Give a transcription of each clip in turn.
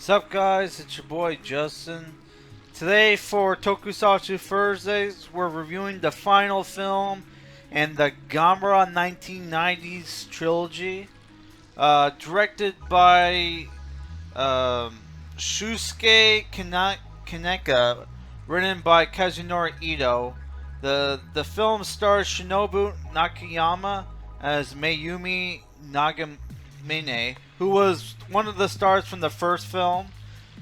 What's up, guys? It's your boy Justin. Today for Tokusatsu Thursdays, we're reviewing the final film in the Gamera 1990s trilogy, directed by Shusuke Kaneko, written by Kazunori Ito. The film stars Shinobu Nakayama as Mayumi Nagamine, who was one of the stars from the first film.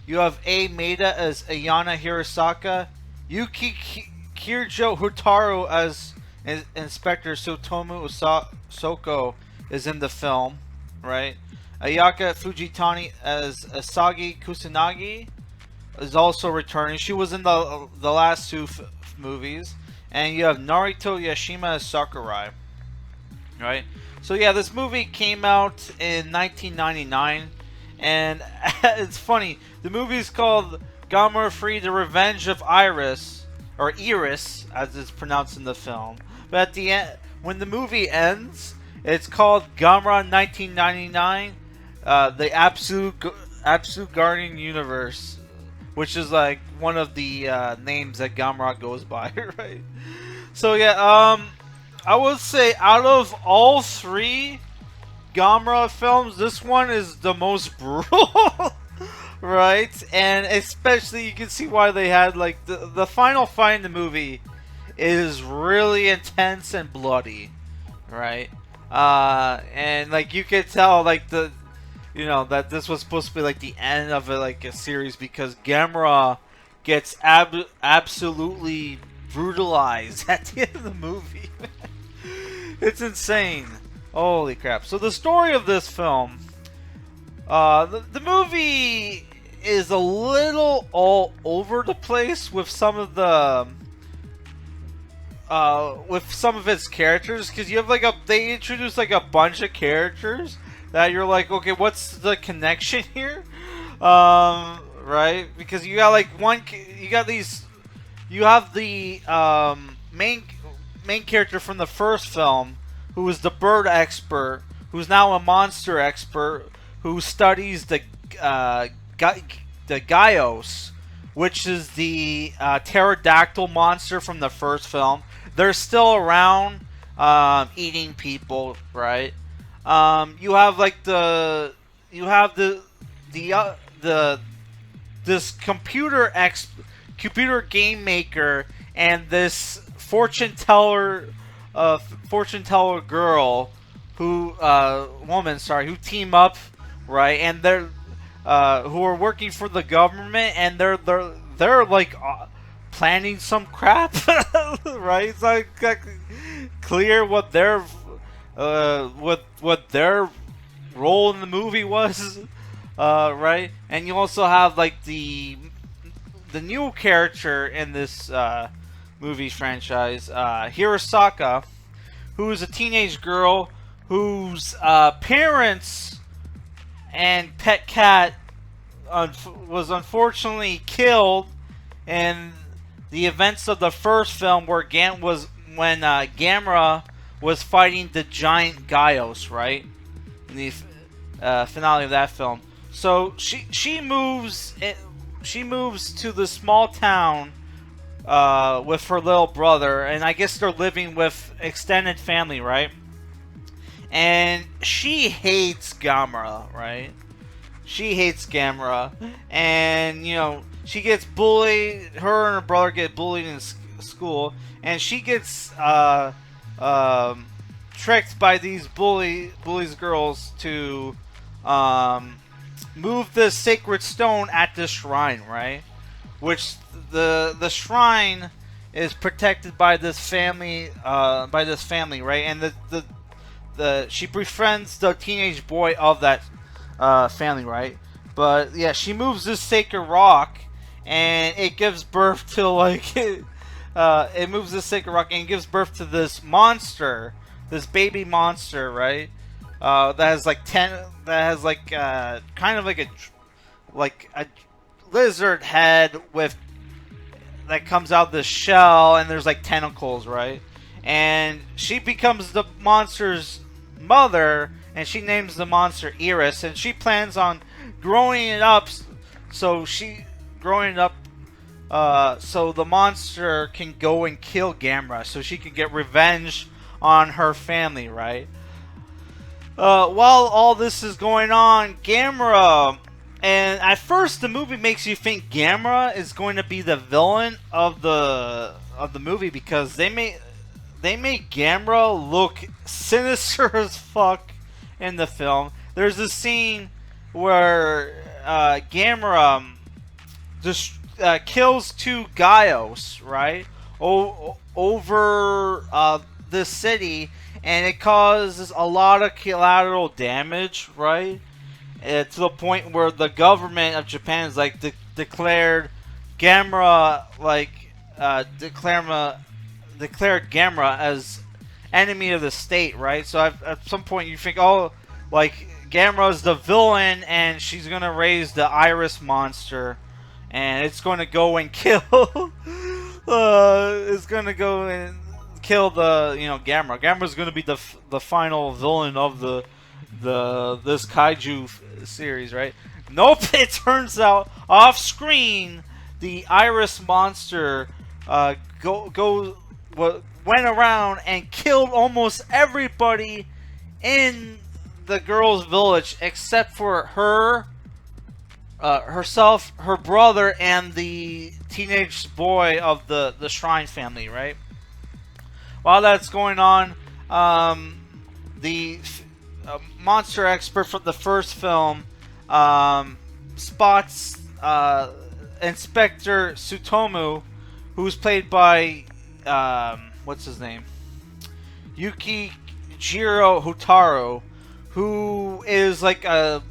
You have Maeda as Ayana Hirosaka, Yukijirō Hotaru as Inspector Tsutomu Soko is in the film, right? Ayako Fujitani as Asagi Kusanagi is also returning. She was in the last two movies. And you have Narito Yashima as Sakurai, right? So yeah, this movie came out in 1999, and it's funny. The movie is called Gamera Free: The Revenge of Iris, or Iris, as it's pronounced in the film. But at the end, when the movie ends, it's called Gamera 1999, the Absolute Guardian Universe, which is like one of the names that Gamera goes by, right? So yeah, I would say out of all three Gamera films, this one is the most brutal, right? And especially you can see why they had like the final fight in the movie is really intense and bloody, right? And like you could tell like that this was supposed to be like the end of a series, because Gamera gets absolutely brutalized at the end of the movie. It's insane. Holy crap. So the story of this film, the movie is a little all over the place with some of its characters, because you have they introduce like a bunch of characters that you're like, okay, what's the connection here? Right? Because you got you have the main character from the first film, who is the bird expert, who's now a monster expert, who studies the Gaios, which is the pterodactyl monster from the first film. They're still around, eating people, right? You have this computer game maker and this fortune teller girl who team up, right? And they're who are working for the government, and they're like planning some crap, right? It's not exactly clear what their role in the movie was, right? And you also have like the new character in this movie franchise, Hirosaka, who is a teenage girl whose parents and pet cat was unfortunately killed in the events of the first film, when Gamera was fighting the giant Gaios, right? In the finale of that film. So she moves to the small town with her little brother, and I guess they're living with extended family, right? And she hates Gamera, right? She hates Gamera, and she gets bullied. Her and her brother get bullied in school, and she gets tricked by these bullies girls to move the sacred stone at the shrine, right? Which the shrine is protected by this family, right? And she befriends the teenage boy of that family, right? But yeah, she moves this sacred rock, and it gives birth to it moves this sacred rock and gives birth to this monster, this baby monster, right? That has kind of like a lizard head that comes out the shell, and there's like tentacles, right? And she becomes the monster's mother, and she names the monster Iris, and she plans on growing it up so she growing up. So the monster can go and kill Gamera, so she can get revenge on her family, right? While all this is going on, Gamera, and at first the movie makes you think Gamera is going to be the villain of the movie, because they made Gamera look sinister as fuck in the film. There's a scene where Gamera just kills two Gaios, right? Over the city, and it causes a lot of collateral damage, right? To the point where the government of Japan is like declared Gamera, declared Gamera as enemy of the state, right? So at some point you think, oh, like Gamera's the villain, and she's gonna raise the Iris monster, and it's gonna go and kill. It's gonna go and kill the Gamera. Gamera's gonna be the final villain of this Kaiju series, right? Nope. It turns out off screen the Iris monster went around and killed almost everybody in the girl's village except for her, herself, her brother, and the teenage boy of the Shrine family, right? While that's going on, the monster expert from the first film spots Inspector Tsutomu, who's played by what's his name? Yukijirō Hotaru, who is like I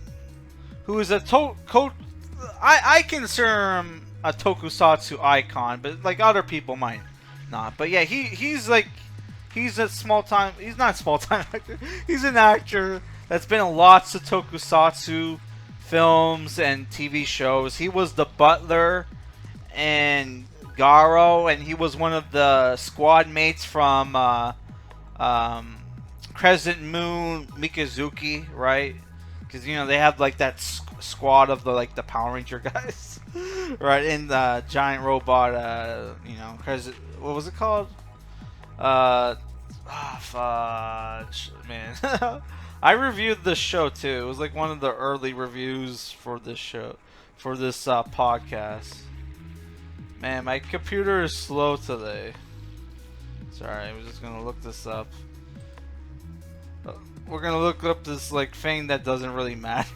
consider him a Tokusatsu icon, but like other people might not. But yeah, he's a small time. He's not a small time actor. He's an actor that's been in lots of Tokusatsu films and TV shows. He was the butler in Garo, and he was one of the squad mates from Crescent Moon Mikazuki, right? Because they have like that squad of the Power Ranger guys, right? In the giant robot, Crescent. What was it called? Fudge, man. I reviewed this show too. It was like one of the early reviews for this show, for this podcast. Man, my computer is slow today. Sorry, I'm just gonna look this up. We're gonna look up this thing that doesn't really matter.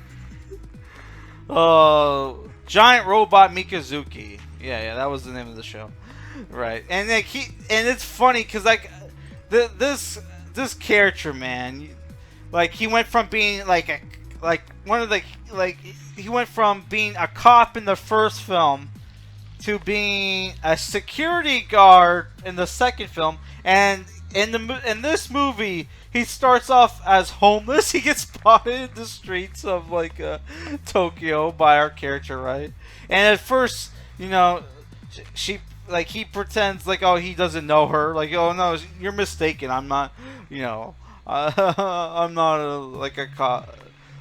Giant Robot Mikazuki. Yeah, that was the name of the show, right? And and it's funny because this character, man, he went from being he went from being a cop in the first film to being a security guard in the second film, and in this movie he starts off as homeless. He gets spotted in the streets of Tokyo by our character, right? And at first, she he pretends oh, he doesn't know her, oh no, you're mistaken, I'm not, I'm not a cop,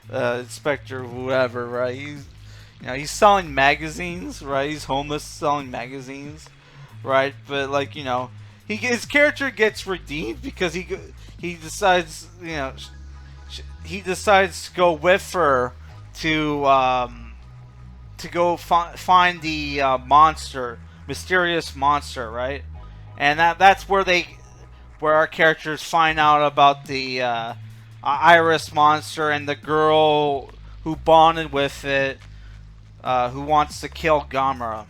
inspector, whoever, right? He's selling magazines, right? He's homeless selling magazines, right? But his character gets redeemed because he decides, he decides to go with her to go find the mysterious monster, right? And that's where our characters find out about the Iris monster and the girl who bonded with it, who wants to kill Gamera,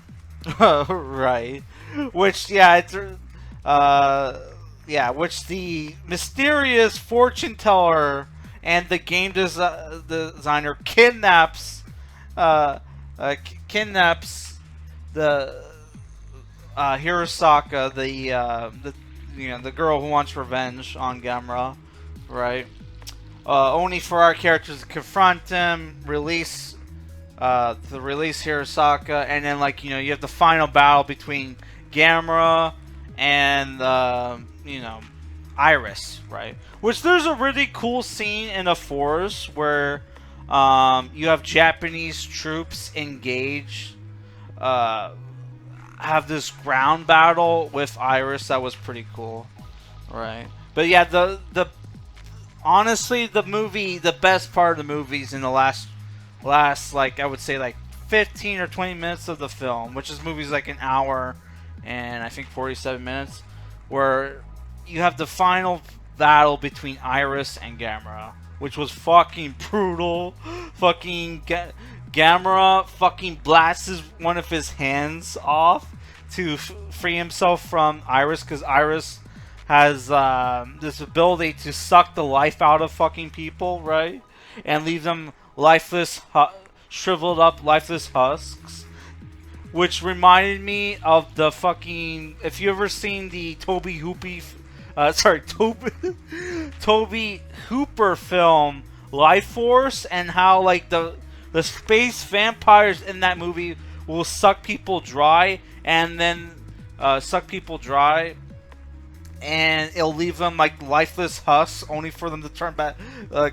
right? Which which the mysterious fortune teller and the game designer kidnaps the Hirosaka, the girl who wants revenge on Gamera, right? Only for our characters to confront him, release Hirosaka, and then you have the final battle between Gamera and Iris, right? Which there's a really cool scene in a forest where You have Japanese troops engage. Have this ground battle with Iris that was pretty cool, right? But yeah, the honestly the movie, the best part of the movie is in the last like I would say like 15 or 20 minutes of the film, which is movie's like an hour and I think 47 minutes, where you have the final battle between Iris and Gamera, which was fucking brutal. Fucking Gamera fucking blasts one of his hands off to free himself from Iris, because Iris has this ability to suck the life out of fucking people, right? And leave them lifeless, shriveled up, lifeless husks. Which reminded me of the fucking... If you ever seen the Toby Hooper film Life Force, and how like the space vampires in that movie will suck people dry, and then and it'll leave them like lifeless husks, only for them to turn back,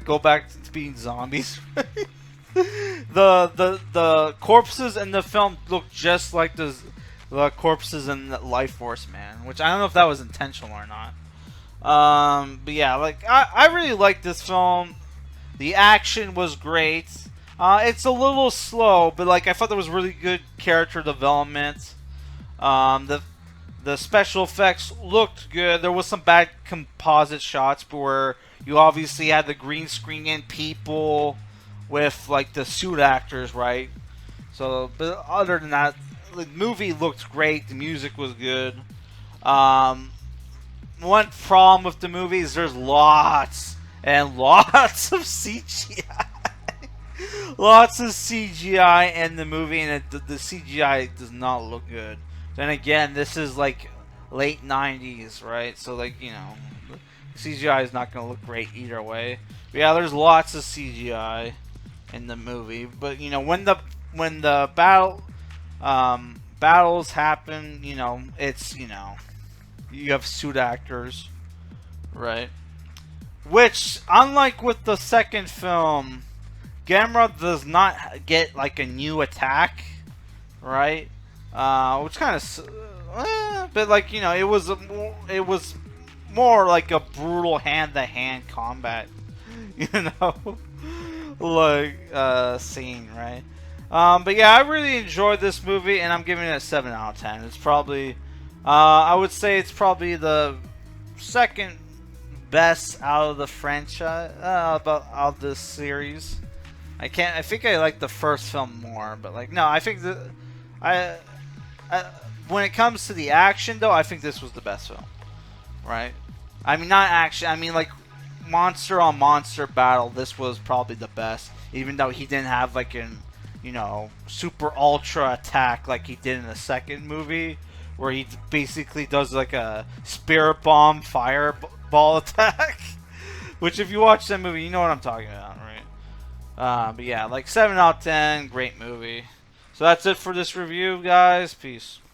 go back to being zombies. The corpses in the film look just like the corpses in Life Force, man. Which I don't know if that was intentional or not. But yeah, like I really liked this film. The action was great. It's a little slow, but like I thought there was really good character development. The special effects looked good. There was some bad composite shots, but where you obviously had the green screen in people with like the suit actors, right? So, but other than that, the movie looked great. The music was good. One problem with the movie is there's lots and lots of CGI. Lots of CGI in the movie, and the CGI does not look good. Then again, this is like late 90s, right? So like, you know, CGI is not going to look great either way. But yeah, there's lots of CGI in the movie, but you know, when the battles happen, you know, it's, you know, you have suit actors, right? Which, unlike with the second film, Gamera does not get like a new attack, right? Which kind of, but like, you know, it was more like a brutal hand-to-hand combat, you know, like scene, right? But yeah, I really enjoyed this movie, and I'm giving it a 7 out of 10. It's probably, I would say it's probably the second best out of the franchise, out of this series. I think I like the first film more, but like, no, I think when it comes to the action, though, I think this was the best film, right? I mean, not action, I mean like monster on monster battle. This was probably the best, even though he didn't have like an, you know, super ultra attack like he did in the second movie, where he basically does like a spirit bomb fireball attack. Which, if you watch that movie, you know what I'm talking about, right? But yeah, like 7 out of 10, great movie. So that's it for this review, guys. Peace.